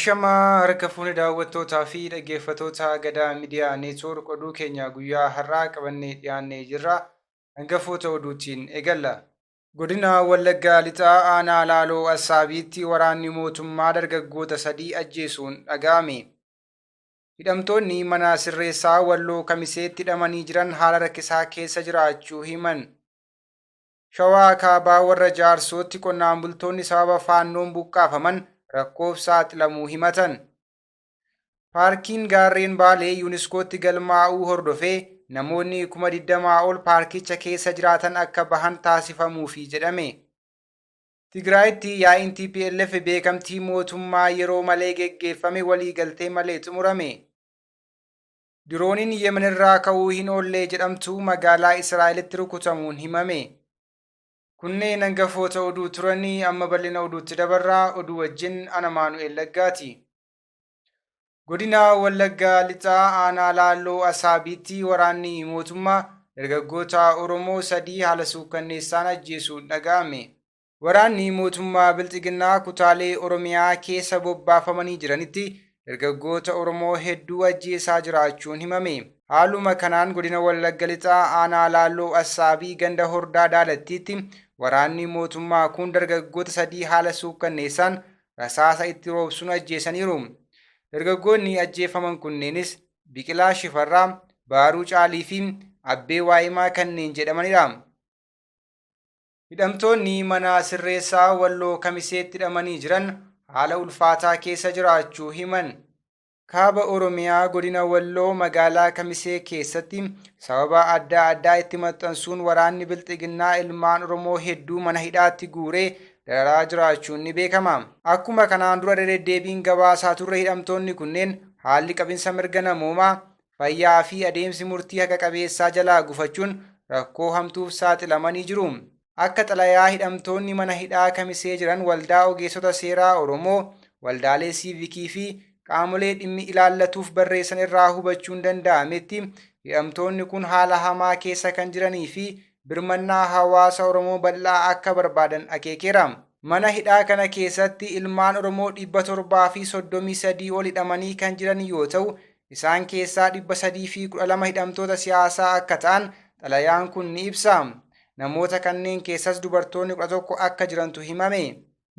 Ashamaa harka fuuni daawwattootaa fi dhaggeeffattoota Gadaa Miidiyaa Neetwoork oduu keenya guyyaa har'aa qabannee dhiyaannee jirra. Hangafoota oduutiin eegalla. Godina Wallaggaa Lixaa Aanaa Laaloo Assaabiitti waraanni mootummaa dargaggoota 3 ajjeesuun dhaga'ame. Hidhamtoonni mana sirreessaa Walloo Kamiseetti hidhamanii jiran haala rakkisaa keessa jiraachuu himan. Shawaa Kaabaa warra Jaarsootti qonnaan bultoonni sababa faannoon buqqaafaman rakkoof saaxilamuu himatan. Paarkiin gaarreen Baalee yuuniskootti galmaa'uu hordofee namoonni 20,000 ol paarkicha keessa jiraatan akka bahan taasifamuufi jedhame. Tigraayitti yaa'iin TPLF beekamtii mootummaa yeroo malee geggeeffame waliigaltee malee xumurame. Dirooniin Yemenirraa ka'uu hin oollee jedhamtu magaalaa Israa'elitti rukutamuun himame. Kunneen hangafoota oduu turanii amma bal'ina oduutti dabarraa. Oduu wajjin ana Maanu'eel Laggaati. Godina Wallaggaa Lixaa Aanaa Laaloo Assaabiitti waraanni mootummaa dargaggoota Oromoo 3 haala suukkanneessaan ajjeesuun dhaga'ame. Waraanni mootummaa Bilxiginnaa kutaalee Oromiyaa keessa bobbaafamanii jiranitti dargaggoota Oromoo hedduu ajjeesaa jiraachuun himame. Haaluma kanaan godina Wallagga Lixaa Aanaa Laaloo Assaabii ganda Hordaa Daalattiitti waraanni mootummaa kun dargaggoota 3 haala suukkanneessaan rasaasa itti roobsuun ajjeesaniiru. Dargaggoonni ajjeefaman kunneenis Biqilaa Shifarraa, Baaruu Caalii fi Abbee Waayimaa kanneen jedhamanidha. Hidhamtoonni mana sirreessaa Walloo Kamiseetti hidhamanii jiran haala ulfaataa keessa jiraachuu himan. Kaaba Oromiyaa godina Walloo magaalaa Kamisee keessatti sababa adda addaa itti maxxansuun waraanni Bilxiginnaa ilmaan Oromoo hedduu mana hidhaatti guuree dararaa jiraachuun ni beekama. Akkuma kanaan dura deddeebiin gabaasaa turre hidhamtoonni kunneen haalli qabinsa mirga namoomaa, fayyaa fi adeemsi murtii haqa qabeessaa jalaa gufachuun rakkoo hamtuuf saaxilamanii jiru. Akka xalayaa hidhamtoonni mana hidhaa Kamisee jiran waldaa ogeessota seeraa Oromoo, waldaalee siivikii fi qaamolee dhimmi ilaallatuuf barreessan irraa hubachuun danda'ametti hidhamtoonni kun haala hamaa keessa kan jiranii fi birmannaa hawaasa Oromoo bal'aa akka barbaadan akeekeera. Mana hidhaa kana keessatti ilmaan Oromoo 733 ol hidhamanii kan jiran yoo ta'u, isaan keessaa 312 hidhamtoota siyaasaa akka ta'an xalayaan kun ni ibsa. Namoota kanneen keessas dubartoonni 11 akka jirantu himame.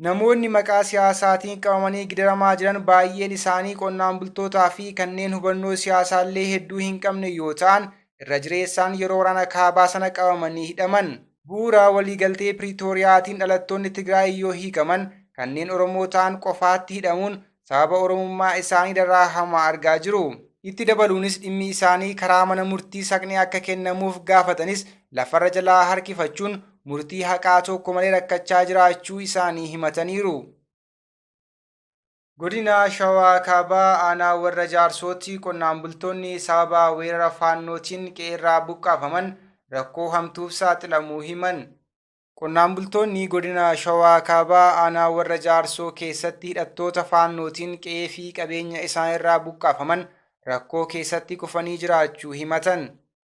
Namoonni maqaa siyaasaatiin qabamanii gidiramaa jiran baay'een isaanii qonnaan bultootaa fi kanneen hubannoo siyaasaallee hedduu hin qabne yoo ta'an, irra jireessaan yeroo waraana kaabaa sana qabamanii hidhaman. Bu'uura waliigaltee Piriitooriyaatiin dhalattoonni Tigraay yoo hiikaman kanneen Oromoo ta'an qofaatti hidhamuun sababa Oromummaa isaanii daraa hamaa argaa jiru. Itti dabaluunis dhimmi isaanii karaa mana murtii saqnee akka kennamuuf gaafatanis lafarra jalaa harkifachuun murtii haqaa tokko malee rakkachaa jiraachuu isaanii himataniiru. Godina Shawaa Kaabaa Aanaa warra Jaarsootti qonnaan bultoonni sababa weerara faannootiin qe'eerraa buqqaafaman rakkoo hamtuuf saaxilamuu himan. Qonnaan bultoonni godina Shawaa Kaabaa Aanaa warra Jaarsoo keessatti hidhattoota faannootiin qe'ee fi qabeenya isaanirraa buqqaafaman rakkoo keessatti kufanii jiraachuu himatan.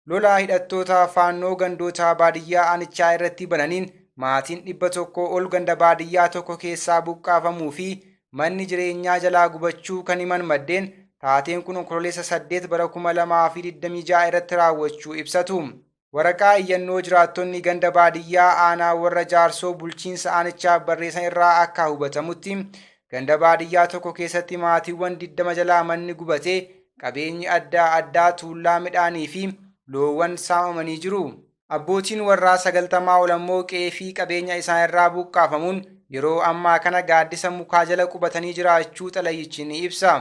Lolaa hidhattoota faannoo gandoota baadiyyaa aanichaa irratti bananiin maatiin 100 ol ganda baadiyyaa tokko keessaa buqqaafamuu fi manni jireenyaa jalaa gubachuu kan himan maddeen taateen kun onkololeessa 8 bara 2026 irratti raawwachuu ibsatu. Waraqaa iyyannoo jiraattonni ganda baadiyyaa aanaa warra Jaarsoo bulchiinsa aanichaa barreessan irraa akka hubatamutti ganda baadiyyaa tokko keessatti maatiiwwan 20 jalaa manni gubatee qabeenyi adda addaa tuullaa midhaanii fi loowwan saamamanii jiru. Abbootiin warraa 90 ol ammoo qe'ee fi qabeenya isaanirraa buqqaafamuun yeroo ammaa kana gaaddisa mukaa jala qubatanii jiraachuu xalayichi ni ibsa.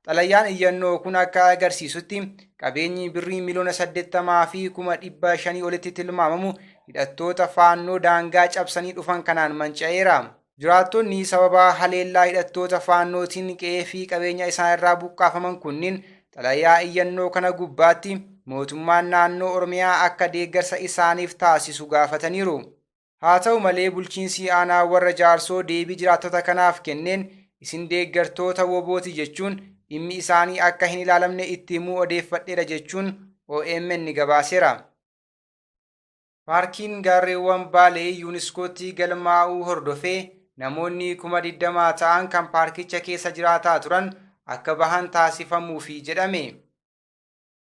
Xalayaan iyyannoo kun akka agarsiisutti qabeenyi birrii miliyoona 80 fi 500,000 olitti tilmaamamu hidhattoota faannoo daangaa cabsanii dhufan kanaan manca'eera. Jiraattonni sababa haleellaa hidhattoota faannootiin qe'ee fi qabeenya isaanirraa buqqaafaman kunniin xalayaa iyyannoo kana gubbaatti mootummaan naannoo Oromiyaa akka deeggarsa isaaniif taasisu gaafataniiru. Haa ta'u malee bulchiinsi aanaa warra Jaarsoo deebii jiraattota kanaaf kenneen isin deeggartoota wobooti jechuun dhimmi isaanii akka hin ilaalamne itti himuu odeeffadheera jechuun OMN gabaaseera. Paarkiin gaarreewwan Baalee yuuniskootti galmaa'uu hordofee namoonni 20,000 ta'an kan paarkicha keessa jiraataa turan akka bahan taasifamuufi jedhame.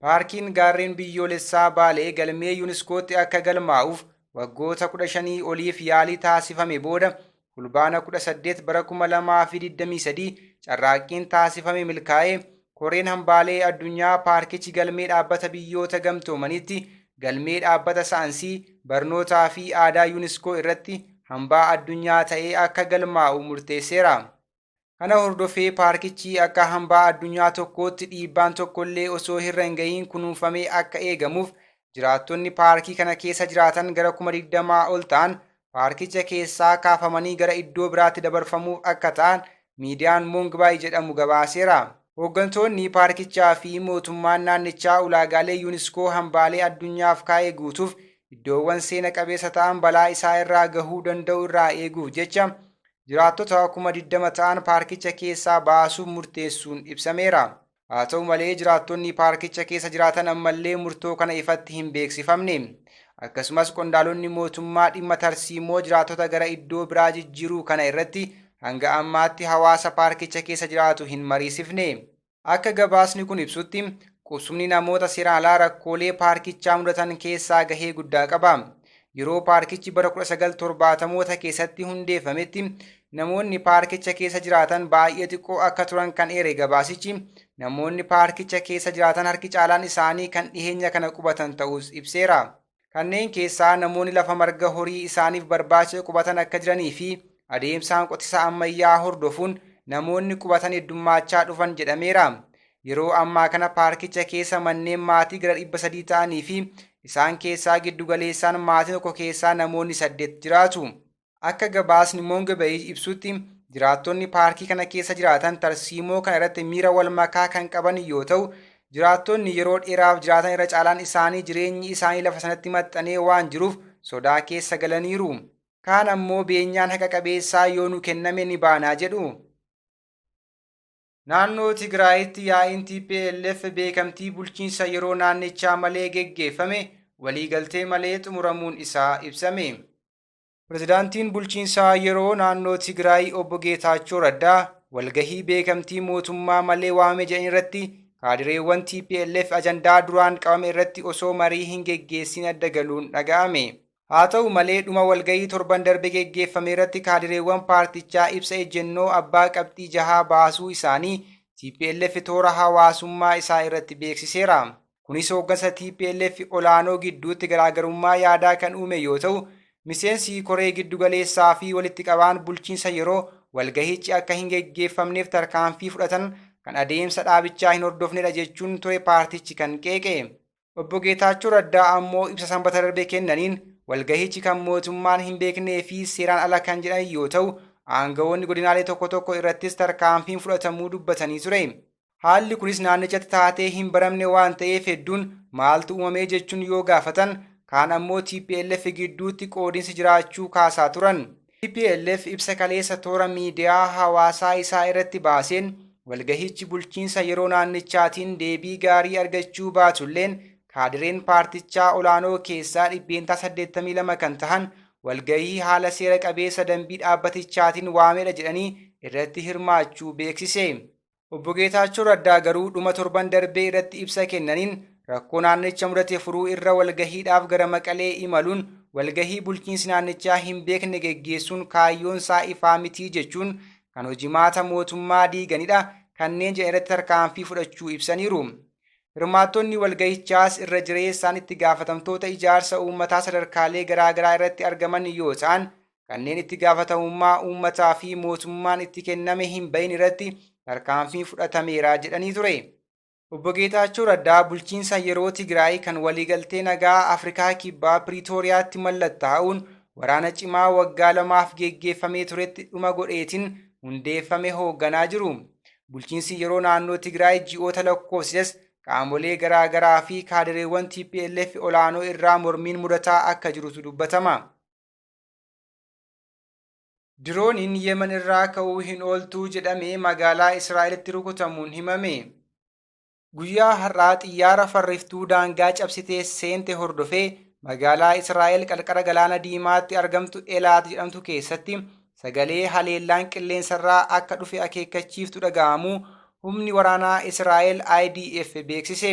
Paarkiin gaarreen biyyoolessaa Baalee galmee yuuniskootti akka galmaa'uuf waggoota 15 oliif yaalii taasifame booda fulbaana 18 bara 2023 carraaqqiin taasifame milkaa'ee koreen hambaalee addunyaa paarkichi galmee dhaabbata biyyoota gamtoomanitti galmee dhaabbata saayinsii barnootaa fi aadaa yuuniskoo irratti hambaa addunyaa ta'ee akka galmaa'u murteesseera. Kana hordofee paarkichi akka hambaa addunyaa tokkootti dhiibbaan tokkollee osoo hin gahiin kunuunfamee akka eegamuuf jiraattonni paarkii kana keessa jiraatan gara 20,000 ol ta'an paarkicha keessaa kaafamanii gara iddoo biraatti dabarfamuuf akka ta'an miidiyaan Moongbaay jedhamu gabaaseera. Hooggantoonni paarkichaa fi mootummaan naannichaa ulaagaalee yuuniskoo hambaalee addunyaaf kaa'ee guutuuf iddoowwan seena qabeessa ta'an balaa isaa irraa gahuu danda'u irraa eeguuf jecha jiraattota 20,000 ta'an paarkicha keessaa baasuuf murteessuun ibsameera. Haa ta'u malee jiraattonni paarkicha keessa jiraatan ammallee murtoo kana ifatti hin beeksifamne. Akkasumas qondaalonni mootummaa dhimma tarsiimoo jiraattota gara iddoo biraa jijjiiruu kana irratti hanga ammaatti hawaasa paarkicha keessa jiraatu hin mariisifne. Akka gabaasni kun ibsutti qubsumni namoota seeraan alaa rakkoolee paarkichaa mudatan keessaa gahee guddaa qaba. Yeroo paarkichi bara 1970moota keessatti hundeeffametti namoonni paarkicha keessa jiraatan baay'ee xiqqoo akka turan kan eere gabaasichi namoonni paarkicha keessa jiraatan harki caalaan isaanii kan dhiheenya kana qubatan ta'us ibseera. Kanneen keessaa namoonni lafa marga horii isaaniif barbaachisu qubatan akka jiranii fi adeemsaan qotisa ammayyaa hordofuun namoonni qubatan heddummaachaa dhufan jedhameera. Yeroo ammaa kana paarkicha keessa manneen maatii gara 300 ta'anii fi isaan keessaa giddugaleessaan maatii tokko keessaa namoonni 8 jiraatu. Akka gabaasni Moongbaay ibsutti jiraattonni paarkii kana keessa jiraatan tarsiimoo kana irratti miira wal makaa kan qaban yoo ta'u, jiraattonni yeroo dheeraaf jiraatan irra caalaan isaanii jireenyi isaanii lafa sanatti maxxanee waan jiruuf sodaa keessa galaniiru. Kaan ammoo beenyaan haqa qabeessaa yoo nu kenname ni baanaa jedhu. Naannoo Tigraayitti yaa'iin TPLF beekamtii bulchiinsa yeroo naannichaa malee geggeeffame waliigaltee malee xumuramuun isaa ibsame. Pirezidaantiin bulchiinsaa yeroo naannoo Tigraay obbo Geetaachoo Raddaa walgahii beekamtii mootummaa malee waamame jedhan irratti kaadireewwan TPLF ajandaa duraan qabame irratti osoo marii hin geggeessin adda galuun dhaga'ame. Haa ta'u malee dhuma walgahii torban darbe geggeeffame irratti kaadireewwan paartichaa ibsa ejjennoo abbaa qabxii 6 baasuu isaanii TPLF toora hawaasummaa isaa irratti beeksiseera. Kunis hooggansa TPLF olaanoo gidduutti garaagarummaa yaadaa kan uume yoo ta'u, miseensi koree giddugaleessaa fi walitti qabaan bulchiinsa yeroo walgahichi akka hin geggeeffamneef tarkaanfii fudhatan kan adeemsa dhaabichaa hin hordofnedha jechuun ture paartichi kan qeeqe. Obbo Geetaachoo Raddaa ammoo ibsa sanbata darbe kennaniin walgahichi kan mootummaan hin beeknee fi seeraan ala kan jedhan yoo ta'u, aangawoonni godinaalee tokko tokko irrattis tarkaanfiin fudhatamuu dubbatanii ture. Haalli kunis naannichatti taatee hin baramne waan ta'eef hedduun maaltu uumamee jechuun yoo gaafatan, kaan ammoo TPLF gidduutti qoodinsi jiraachuu kaasaa turan. TPLF ibsa kaleessa toora miidiyaa hawaasaa isaa irratti baaseen walgahichi bulchiinsa yeroo naannichaatiin deebii gaarii argachuu baatulleen kaadireen paartichaa olaanoo keessaa 82 kan tahan walgahii haala seera qabeessa dambii dhaabbatichaatiin waamedha jedhanii irratti hirmaachuu beeksise. Obbo Geetaachoo Raddaa garuu dhuma torban darbee irratti ibsa kennaniin rakkoo naannicha mudate furuu irra walgahiidhaaf gara Maqalee imaluun walgahii bulchiinsi naannichaa hin beekne geggeessuun kaayyoon isaa ifaa mitii jechuun kan hojimaata mootummaa diiganidha kanneen jedhan irratti tarkaanfii fudhachuu ibsaniiru. Hirmaattonni walgahichaas irra jireessaan itti gaafatamtoota ijaarsa uummataa sadarkaalee garaagaraa irratti argaman yoo ta'an, kanneen itti gaafatamummaa uummataa fi mootummaan itti kenname hin bahin irratti tarkaanfii fudhatameera jedhanii ture. Obbo Geetaachoo Raddaa bulchiinsa yeroo Tigraay kan waliigaltee nagaa Afrikaa Kibbaa Piriitooriyaatti mallattaa'uun waraana cimaa waggaa 2 geggeeffamee turetti dhuma godheetiin hundeeffame hoogganaa jiru. Bulchiinsi yeroo naannoo Tigraay ji'oota lakkoofsises qaamolee garaagaraa fi kaadireewwan TPLF olaanoo irraa mormiin mudataa akka jirutu dubbatama. Dirooniin Yemen irraa ka'uu hin ooltuu jedhamee magaalaa Israa'elitti rukutamuun himame. Guyyaa har'aa xiyyaara farriftuu daangaa cabsitee seente hordofee magaalaa Israa'el qarqara galaana diimaatti argamtu Elaat jedhamtu keessatti sagalee haleellaan qilleensarraa akka dhufe akeekkachiiftu dhaga'amu humni waraanaa Israa'el IDF beeksise.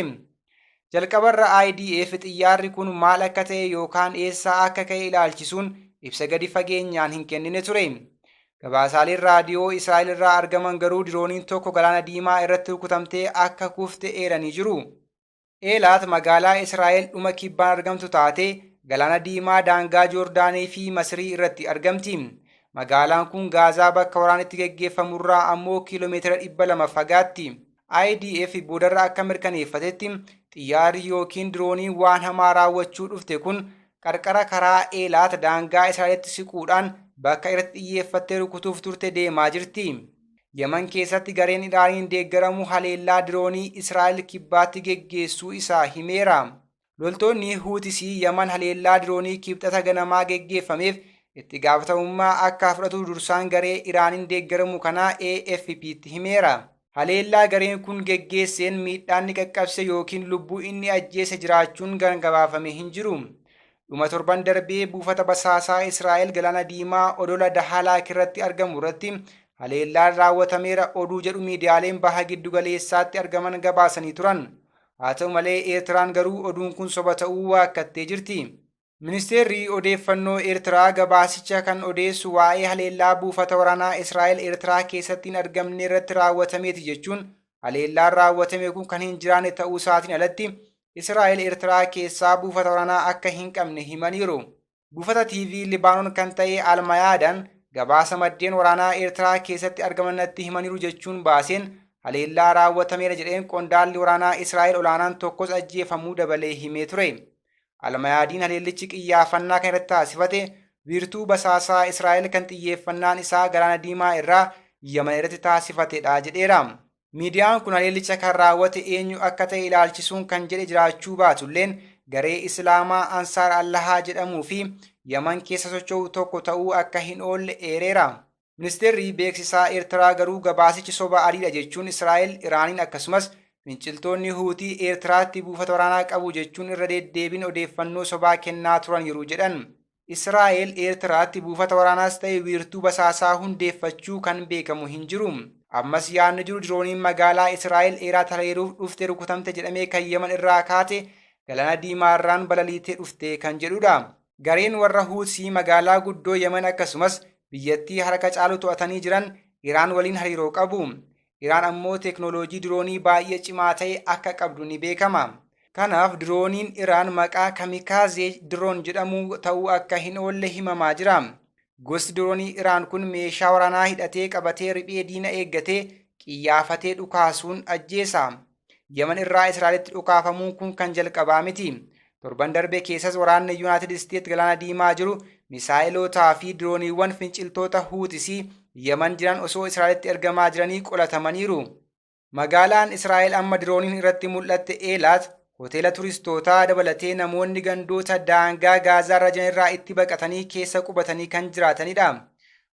Jalqabarra IDF xiyyaarri kun maal akka ta'e yookaan eessaa akka ka'e ilaalchisuun ibsa gadi fageenyaan hin kennine ture. Gabaasaaleen raadiyoo Israa'el irraa argaman garuu dirooniin tokko galaana diimaa irratti rukutamtee akka kufte eeranii jiru. Eelaat magaalaa Israa'el dhuma kibbaan argamtu taate galaana diimaa daangaa Joordaanii fi Masrii irratti argamti. Magaalaan kun Gaazaa bakka waraanni itti geggeeffamurraa ammoo kiiloomeetira 200 fagaatti. IDF boodarra akka mirkaneeffatetti xiyyaarri yookiin dirooniin waan hamaa raawwachuu dhufte kun qarqara karaa Eelaat daangaa Israa'elitti siquudhaan bakka irratti xiyyeeffattee rukutuuf turte deemaa jirti. Yemen keessatti gareen Iraaniin deeggaramu haleellaa diroonii Israa'el kibbaatti geggeessuu isaa himeera. Loltoonni Huutisii Yemen haleellaa diroonii kibxata ganamaa geggeeffameef itti gaafatamummaa akka fudhatu dursaan garee Iraaniin deeggaramu kanaa AFP'tti himeera. Haleellaa gareen kun geggeesseen miidhaan ni qaqqabse yookiin lubbuu inni ajjeese jiraachuun gabaafame hin jiru. Dhuma torban darbee buufata basaasaa Israa'el galaana diimaa odola Dahalaak irratti argamu irratti haleellaan raawwatameera oduu jedhu miidiyaaleen baha giddu galeessaatti argaman gabaasanii turan. Haa ta'u malee Eertiraan garuu oduun kun soba ta'uu waakkattee jirti. Ministeerri odeeffannoo Eertiraa gabaasicha kan odeessu waa'ee haleellaa buufata waraanaa Israa'el Eertiraa keessatti hin argamne irratti raawwatameeti jechuun haleellaan raawwatame kun kan hin jiraanne ta'uu isaatiin alatti Israa'el Eertiraa keessaa buufata waraanaa akka hin qabne himaniiru. Buufata TV Libaanoon kan ta'e Almayaadaan gabaasa maddeen waraanaa Eertiraa keessatti argaman natti himaniiru jechuun baaseen haleellaa raawwatameera jedheen qondaalli waraanaa Israa'el olaanaan tokkos ajjeefamuu dabalee himee ture. Almayaadiin haleellichi qiyyaafannaa kan irratti taasifate wiirtuu basaasaa Israa'el kan xiyyeeffannaan isaa galaana diimaa irraa Yemen irratti taasifatedha jedheera. Miidiyaan kun haleellicha kan raawwate eenyu akka ta'e ilaalchisuun kan jedhe jiraachuu baatulleen garee Islaamaa Ansaar Allahaa jedhamuu fi Yemen keessa socho'u tokko ta'uu akka hin oolle eereera. Ministeerri beeksisaa Eertiraa garuu gabaasichi soba adiidha jechuun Israa'el Iraaniin akkasumas finciltoonni Huutii Eertiraatti buufata waraanaa qabu jechuun irra deddeebiin odeeffannoo sobaa kennaa turan yeroo jedhan. Israa'el Eertiraatti buufata waraanaas ta'e wiirtuu basaasaa hundeeffachuu kan beekamu hin jiru. Ammas yaadni jiru dirooniin magaalaa Israa'el Eelaat haleeluuf dhufte rukutamte jedhamee kan Yemen irraa kaate galaana diimaarraan balaliitee dhufte kan jedhudha. Gareen warra Huutii magaalaa guddoo Yemen akkasumas biyyattii harka caalu to'atanii jiran Iraan waliin hariiroo qabu. Iraan ammoo teeknooloojii diroonii baay'ee cimaa ta'e akka qabdu ni beekama. Kanaaf dirooniin Iraan maqaa kamikaazee diroon jedhamu ta'uu akka hin oolle himamaa jira. Gosti diroonii Iraan kun meeshaa waraanaa hidhatee qabatee riphee diina eeggatee qiyyaafatee dhukaasuun ajjeesa. Yemen irraa Israa'elitti dhukaafamuun kun kan jalqabaa miti. Torban darbe keessas waraanni Yuunaayitid Isteet galaana diimaa jiru misaa'ilotaa fi dirooniiwwan finciltoota Huutisii Yemen jiran osoo Israa'elitti ergamaa jiranii qolatamaniiru. Magaalaan Israa'el amma dirooniin irratti mul'atte Eelaat hoteela turistootaa dabalatee namoonni gandoota daangaa Gaazaa irra jiran irraa itti baqatanii keessa qubatanii kan jiraatanidha.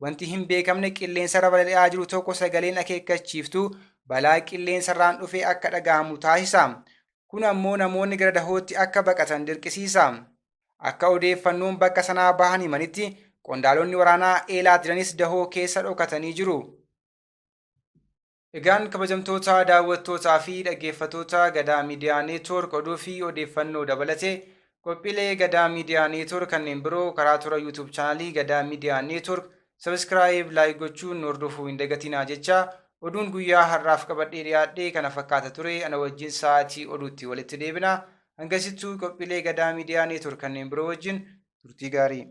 Wanti hin beekamne qilleensarra balali'aa jiru tokko sagaleen akeekkachiiftu balaa qilleensarraan dhufe akka dhaga'amu taasisa. Kun ammoo namoonni gara dahootti akka baqatan dirqisiisa. Akka odeeffannoon bakka sanaa bahan himanitti qondaalonni waraanaa Eelaat jiranis dahoo keessa dhokatanii jiru. Egaan kabajamtoota daawwattootaa fi dhaggeeffattoota Gadaa Miidiyaa Neetwoork oduu fi odeeffannoo dabalatee qophiilee Gadaa Miidiyaa Neetwoork kanneen biroo karaa toora YouTube chaanalii Gadaa Miidiyaa Neetwoork sabiskiraayib laayik gochuun hordofuu hin dagatinaa jecha oduun guyyaa har'aaf qabadhee dhiyaadhee kana fakkaata ture. Ana wajjin sa'aatii oduutti walitti deebina. Hangasittuu qophiilee Gadaa Miidiyaa Neetwoork kanneen biroo wajjin turtii gaarii.